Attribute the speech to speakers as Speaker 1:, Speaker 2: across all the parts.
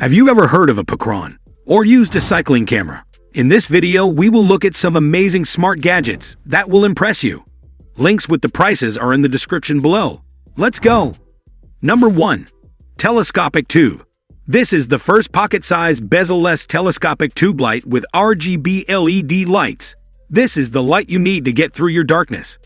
Speaker 1: Have you ever heard of a Pecron or used a cycling camera? In this video, we will look at some amazing smart gadgets that will impress you. Links with the prices are in the description below. Let's go! Number 1. Telescopic Tube. This is the first pocket-sized bezel-less telescopic tube light with RGB LED lights. This is the light you need to get through your darkness.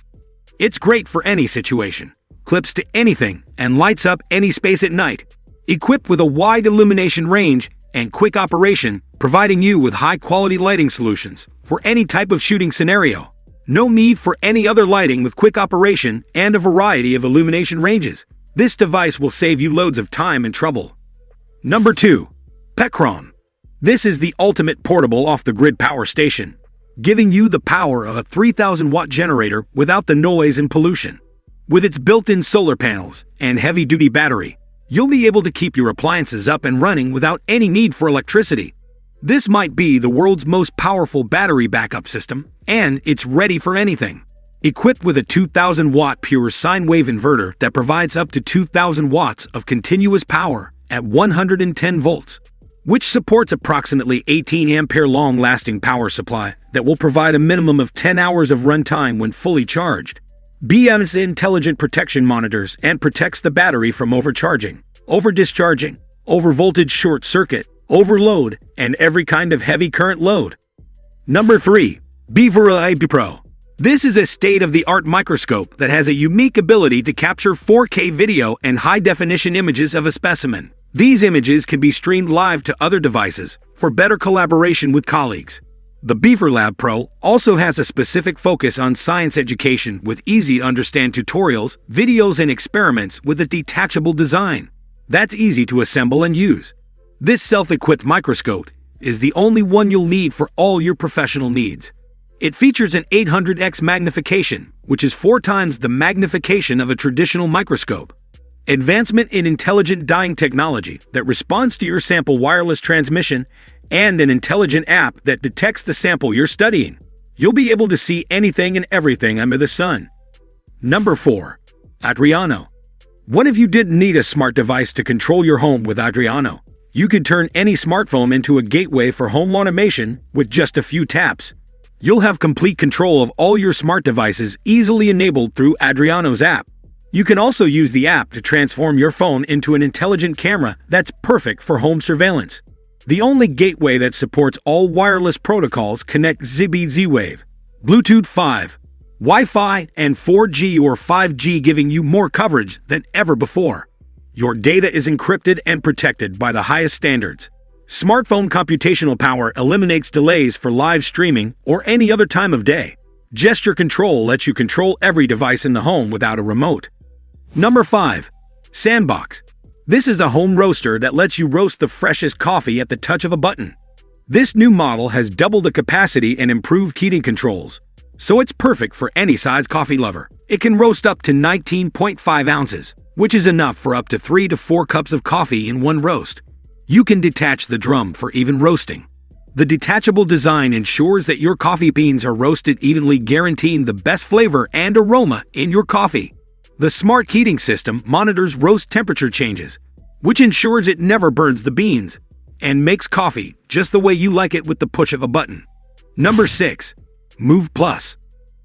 Speaker 1: It's great for any situation, clips to anything, and lights up any space at night. Equipped with a wide illumination range and quick operation, providing you with high-quality lighting solutions for any type of shooting scenario. No need for any other lighting with quick operation and a variety of illumination ranges. This device will save you loads of time and trouble. Number 2. Pecron. This is the ultimate portable off-the-grid power station, giving you the power of a 3,000-watt generator without the noise and pollution. With its built-in solar panels and heavy-duty battery, you'll be able to keep your appliances up and running without any need for electricity. This might be the world's most powerful battery backup system, and it's ready for anything. Equipped with a 2,000-watt pure sine wave inverter that provides up to 2,000 watts of continuous power at 110 volts, which supports approximately 18-ampere long-lasting power supply that will provide a minimum of 10 hours of runtime when fully charged. BM's intelligent protection monitors and protects the battery from overcharging, over-discharging, over-voltage short circuit, overload, and every kind of heavy current load. Number 3. BeaverLAP Pro. This is a state-of-the-art microscope that has a unique ability to capture 4K video and high-definition images of a specimen. These images can be streamed live to other devices for better collaboration with colleagues. The BeaverLAP Pro also has a specific focus on science education with easy-to-understand tutorials, videos, and experiments with a detachable design that's easy to assemble and use. This self-equipped microscope is the only one you'll need for all your professional needs. It features an 800x magnification, which is 4 times the magnification of a traditional microscope. Advancement in intelligent dyeing technology that responds to your sample wireless transmission, and an intelligent app that detects the sample you're studying. You'll be able to see anything and everything under the sun. Number 4. Adriano. What if you didn't need a smart device to control your home with Adriano? You could turn any smartphone into a gateway for home automation with just a few taps. You'll have complete control of all your smart devices easily enabled through Adriano's app. You can also use the app to transform your phone into an intelligent camera that's perfect for home surveillance. The only gateway that supports all wireless protocols connects Zigbee Z-Wave, Bluetooth 5, Wi-Fi, and 4G or 5G, giving you more coverage than ever before. Your data is encrypted and protected by the highest standards. Smartphone computational power eliminates delays for live streaming or any other time of day. Gesture control lets you control every device in the home without a remote. Number 5. Sandbox. This is a home roaster that lets you roast the freshest coffee at the touch of a button. This new model has double the capacity and improved heating controls, so it's perfect for any size coffee lover. It can roast up to 19.5 ounces, which is enough for up to 3 to 4 cups of coffee in one roast. You can detach the drum for even roasting. The detachable design ensures that your coffee beans are roasted evenly, guaranteeing the best flavor and aroma in your coffee. The smart heating system monitors roast temperature changes, which ensures it never burns the beans and makes coffee just the way you like it with the push of a button. Number 6. Move Plus.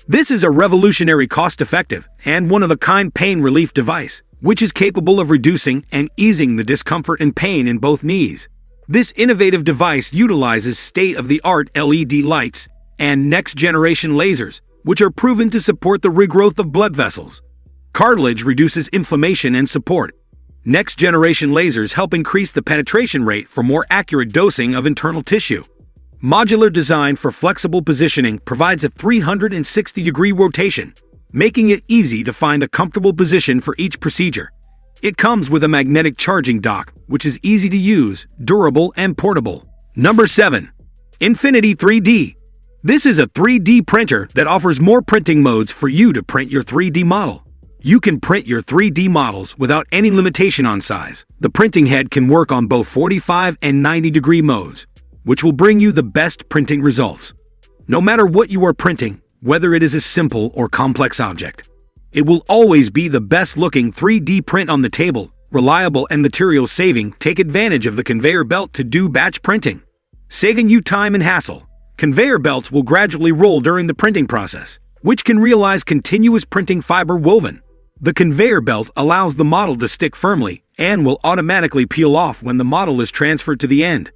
Speaker 1: This is a revolutionary, cost-effective, and one-of-a-kind pain relief device, which is capable of reducing and easing the discomfort and pain in both knees. This innovative device utilizes state-of-the-art LED lights and next-generation lasers, which are proven to support the regrowth of blood vessels. Cartilage reduces inflammation and support. Next-generation lasers help increase the penetration rate for more accurate dosing of internal tissue. Modular design for flexible positioning provides a 360-degree rotation, making it easy to find a comfortable position for each procedure. It comes with a magnetic charging dock, which is easy to use, durable, and portable. Number 7. Infinity 3D. This is a 3D printer that offers more printing modes for you to print your 3D model. You can print your 3D models without any limitation on size. The printing head can work on both 45 and 90-degree modes, which will bring you the best printing results. No matter what you are printing, whether it is a simple or complex object, it will always be the best-looking 3D print on the table, reliable and material saving, take advantage of the conveyor belt to do batch printing. Saving you time and hassle. Conveyor belts will gradually roll during the printing process, which can realize continuous printing fiber woven. The conveyor belt allows the model to stick firmly and will automatically peel off when the model is transferred to the end.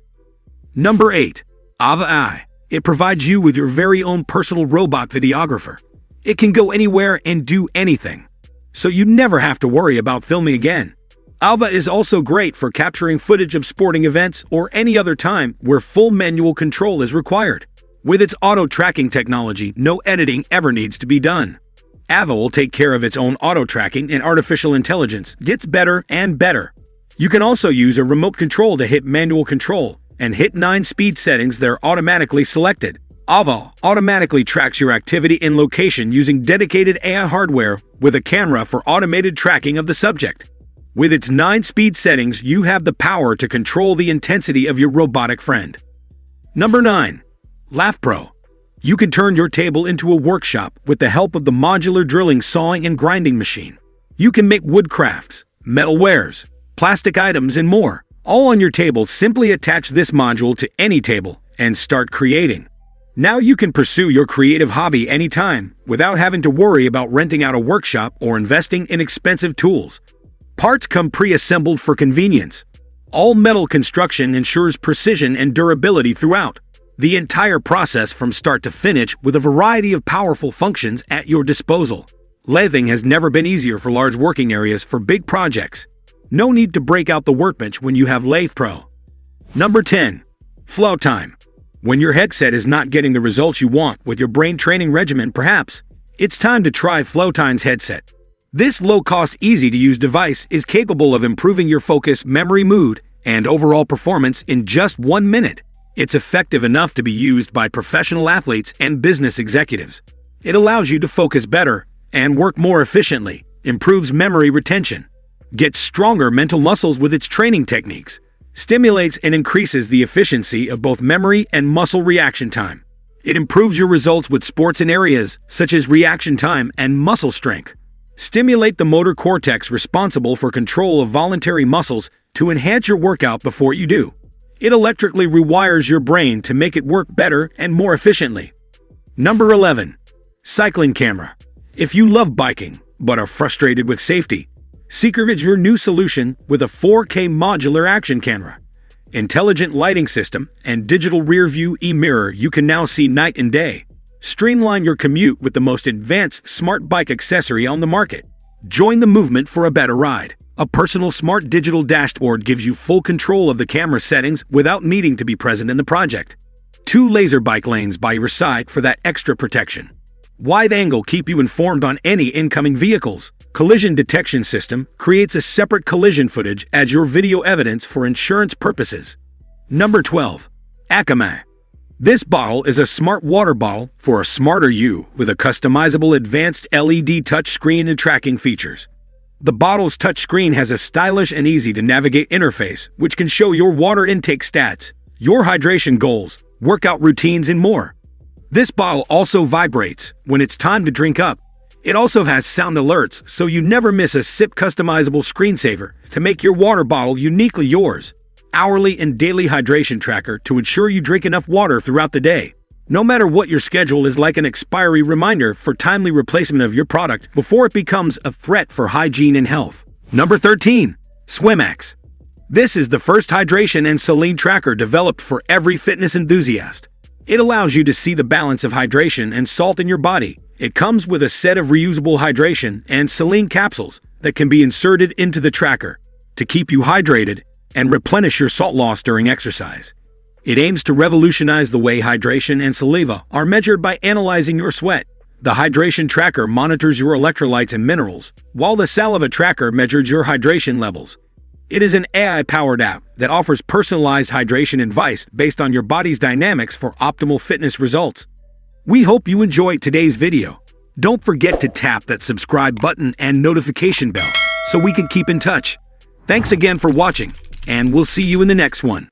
Speaker 1: Number 8. Ava AI. It provides you with your very own personal robot videographer. It can go anywhere and do anything, so you never have to worry about filming again. Ava is also great for capturing footage of sporting events or any other time where full manual control is required. With its auto-tracking technology, no editing ever needs to be done. Ava will take care of its own auto-tracking, and artificial intelligence gets better and better. You can also use a remote control to hit manual control and hit 9 speed settings that are automatically selected. Ava automatically tracks your activity and location using dedicated AI hardware with a camera for automated tracking of the subject. With its 9 speed settings, you have the power to control the intensity of your robotic friend. Number 9. LathePro. You can turn your table into a workshop with the help of the modular drilling, sawing, and grinding machine. You can make wood crafts, metal wares, plastic items, and more, all on your table. Simply attach this module to any table and start creating. Now you can pursue your creative hobby anytime without having to worry about renting out a workshop or investing in expensive tools. Parts come pre-assembled for convenience. All metal construction ensures precision and durability throughout the entire process from start to finish, with a variety of powerful functions at your disposal. Lathing has never been easier for large working areas for big projects. No need to break out the workbench when you have LathePro. Number 10. Flowtime. When your headset is not getting the results you want with your brain training regimen, perhaps it's time to try Flowtime's headset. This low-cost, easy-to-use device is capable of improving your focus, memory, mood, and overall performance in just 1 minute. It's effective enough to be used by professional athletes and business executives. It allows you to focus better and work more efficiently, improves memory retention, gets stronger mental muscles with its training techniques, stimulates and increases the efficiency of both memory and muscle reaction time. It improves your results with sports in areas such as reaction time and muscle strength. Stimulate the motor cortex responsible for control of voluntary muscles to enhance your workout before you do. It electrically rewires your brain to make it work better and more efficiently. Number 11. Cycling camera. If you love biking but are frustrated with safety, Seeker is your new solution with a 4K modular action camera, intelligent lighting system, and digital rear-view e-mirror. You can now see night and day. Streamline your commute with the most advanced smart bike accessory on the market. Join the movement for a better ride. A personal smart digital dashboard gives you full control of the camera settings without needing to be present in the project. 2 laser bike lanes by your side for that extra protection. Wide angle keep you informed on any incoming vehicles. Collision detection system creates a separate collision footage as your video evidence for insurance purposes. Number 12. Akamai. This bottle is a smart water bottle for a smarter you with a customizable advanced LED touchscreen and tracking features. The bottle's touchscreen has a stylish and easy-to-navigate interface which can show your water intake stats, your hydration goals, workout routines, and more. This bottle also vibrates when it's time to drink up. It also has sound alerts so you never miss a sip. Customizable screensaver to make your water bottle uniquely yours. Hourly and daily hydration tracker to ensure you drink enough water throughout the day. No matter what your schedule is, like an expiry reminder for timely replacement of your product before it becomes a threat for hygiene and health. Number 13. Swemax. This is the first hydration and saline tracker developed for every fitness enthusiast. It allows you to see the balance of hydration and salt in your body. It comes with a set of reusable hydration and saline capsules that can be inserted into the tracker to keep you hydrated and replenish your salt loss during exercise. It aims to revolutionize the way hydration and saliva are measured by analyzing your sweat. The hydration tracker monitors your electrolytes and minerals, while the saliva tracker measures your hydration levels. It is an AI-powered app that offers personalized hydration advice based on your body's dynamics for optimal fitness results. We hope you enjoyed today's video. Don't forget to tap that subscribe button and notification bell so we can keep in touch. Thanks again for watching, and we'll see you in the next one.